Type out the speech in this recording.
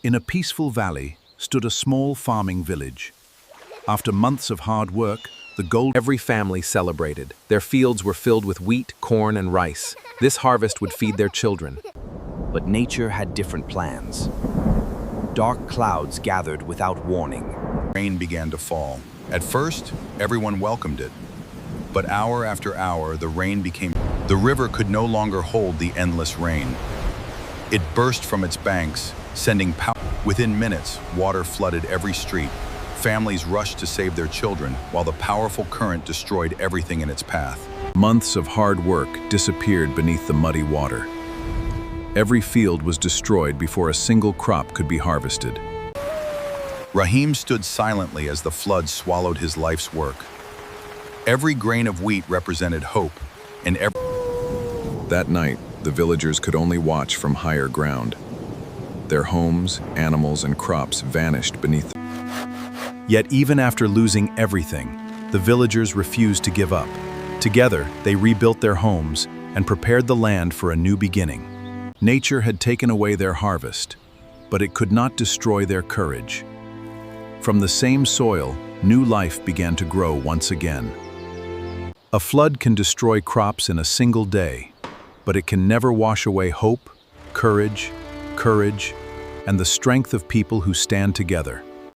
In a peaceful valley stood a small farming village. After months of hard work, Every family celebrated. Their fields were filled with wheat, corn, and rice. This harvest would feed their children. But nature had different plans. Dark clouds gathered without warning. Rain began to fall. At first, everyone welcomed it. But hour after hour, the rain became... The river could no longer hold the endless rain. It burst from its banks, sending power. Within minutes, water flooded every street. Families rushed to save their children, while the powerful current destroyed everything in its path. months of hard work disappeared beneath the muddy water. Every field was destroyed before a single crop could be harvested. Rahim stood silently as the flood swallowed his life's work. Every grain of wheat represented hope, and That night, the villagers could only watch from higher ground. Their homes, animals, and crops vanished beneath. Yet even after losing everything, the villagers refused to give up. Together, they rebuilt their homes and prepared the land for a new beginning. Nature had taken away their harvest, but it could not destroy their courage. From the same soil, new life began to grow once again. A flood can destroy crops in a single day, but it can never wash away hope, courage, and the strength of people who stand together.